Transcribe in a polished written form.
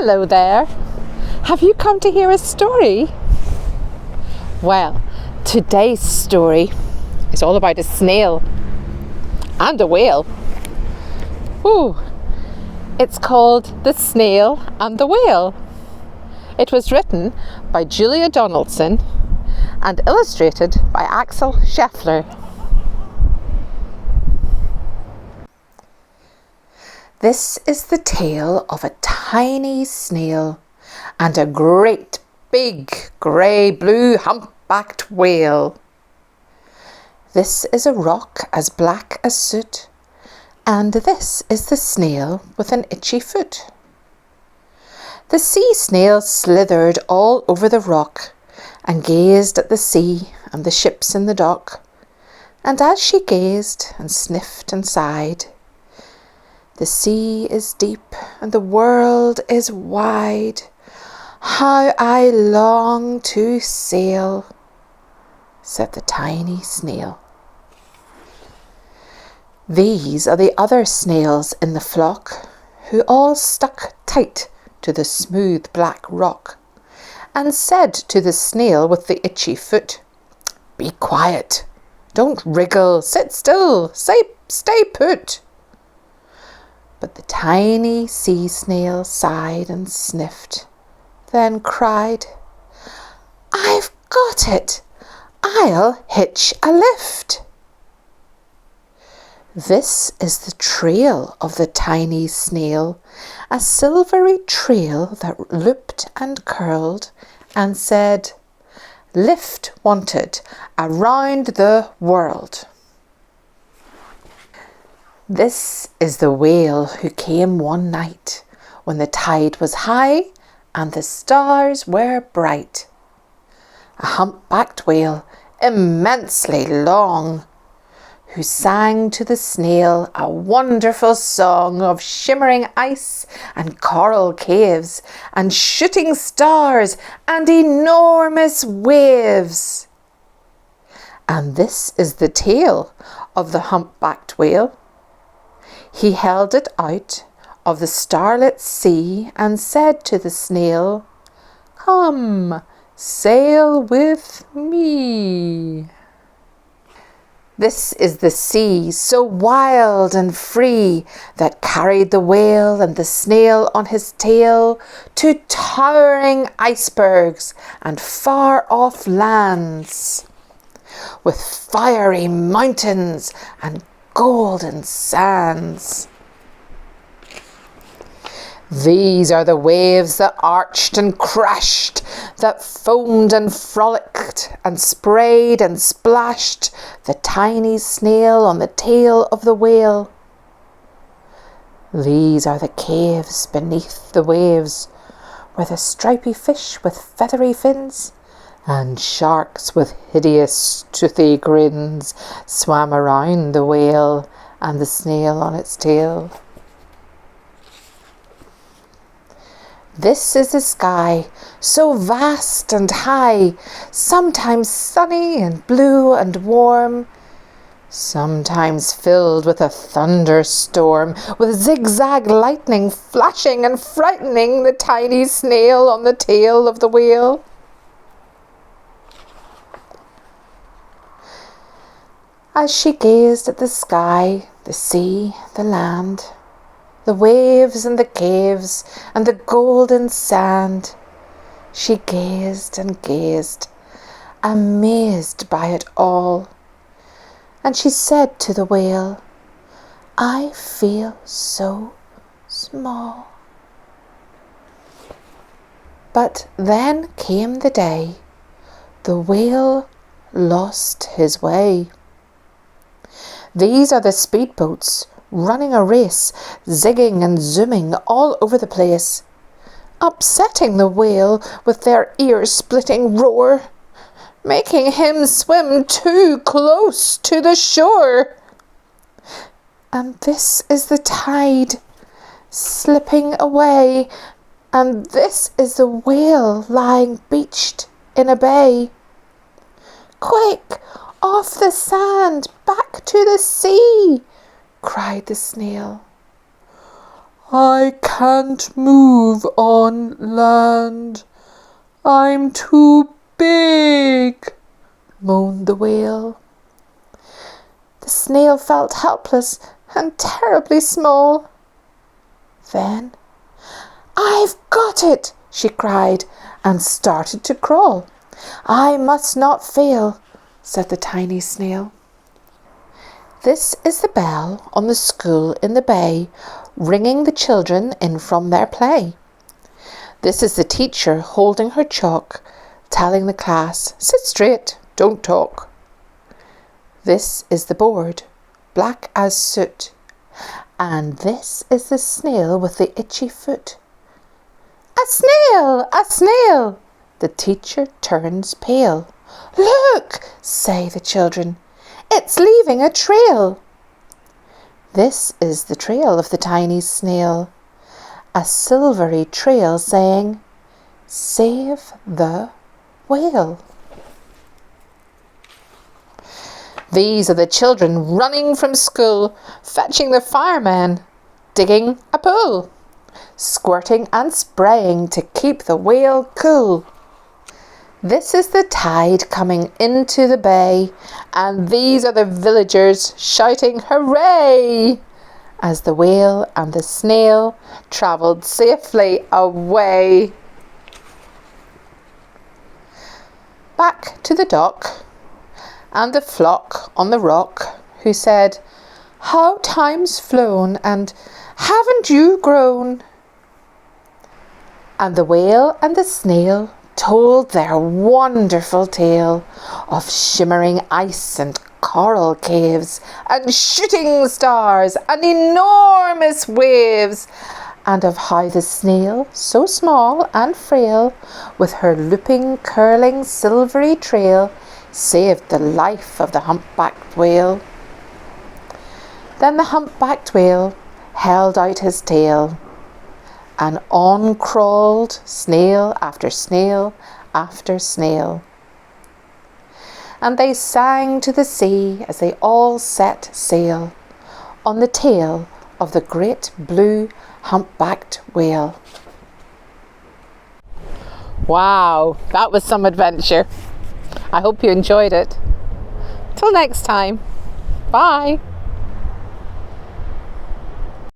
Hello there. Have you come to hear a story? Well, today's story is all about a snail and a whale. Ooh, it's called The Snail and the Whale. It was written by Julia Donaldson and illustrated by Axel Scheffler. This is the tale of a tiny snail and a great big grey-blue humpbacked whale. This is a rock as black as soot, and this is the snail with an itchy foot. The sea snail slithered all over the rock and gazed at the sea and the ships in the dock. And as she gazed and sniffed and sighed, "The sea is deep and the world is wide. How I long to sail," said the tiny snail. These are the other snails in the flock, who all stuck tight to the smooth black rock, and said to the snail with the itchy foot, "Be quiet, don't wriggle, sit still, stay put." But the tiny sea snail sighed and sniffed, then cried, "I've got it, I'll hitch a lift." This is the trail of the tiny snail, a silvery trail that looped and curled and said, "Lift wanted around the world." This is the whale who came one night when the tide was high and the stars were bright. A humpbacked whale, immensely long, who sang to the snail a wonderful song of shimmering ice and coral caves and shooting stars and enormous waves. And this is the tail of the humpbacked whale. He held it out of the starlit sea and said to the snail, "Come, sail with me." This is the sea, so wild and free, that carried the whale and the snail on his tail to towering icebergs and far-off lands, with fiery mountains and golden sands. These are the waves that arched and crashed, that foamed and frolicked and sprayed and splashed the tiny snail on the tail of the whale. These are the caves beneath the waves, where the stripy fish with feathery fins and sharks with hideous toothy grins swam around the whale and the snail on its tail. This is the sky, so vast and high, sometimes sunny and blue and warm, sometimes filled with a thunderstorm, with zigzag lightning flashing and frightening the tiny snail on the tail of the whale. As she gazed at the sky, the sea, the land, the waves and the caves and the golden sand, she gazed and gazed, amazed by it all. And she said to the whale, "I feel so small." But then came the day the whale lost his way. These are the speedboats running a race, zigging and zooming all over the place, upsetting the whale with their ear-splitting roar, making him swim too close to the shore. And this is the tide slipping away, and this is the whale lying beached in a bay. "Quick, off the sand, back to the sea," cried the snail. I can't move on land. I'm too big, moaned the whale. The snail felt helpless and terribly small. Then, I've got it, she cried, and started to crawl. I must not fail, said the tiny snail. This is the bell on the school in the bay, ringing the children in from their play. This is the teacher holding her chalk, telling the class, sit straight, don't talk. This is the board, black as soot, and this is the snail with the itchy foot. A snail, a snail! The teacher turns pale. Look, say the children, it's leaving a trail. This is the trail of the tiny snail, a silvery trail saying, save the whale. These are the children running from school, fetching the firemen, digging a pool, squirting and spraying to keep the whale cool. This is the tide coming into the bay, and these are the villagers shouting hooray as the whale and the snail travelled safely away. Back to the dock, and the flock on the rock, who said, how time's flown, and haven't you grown? And the whale and the snail told their wonderful tale of shimmering ice and coral caves and shooting stars and enormous waves, and of how the snail, so small and frail, with her looping, curling, silvery trail, saved the life of the humpbacked whale. Then the humpbacked whale held out his tail, and on crawled snail after snail after snail. And they sang to the sea as they all set sail on the tail of the great blue humpbacked whale. Wow, that was some adventure. I hope you enjoyed it. Till next time, bye.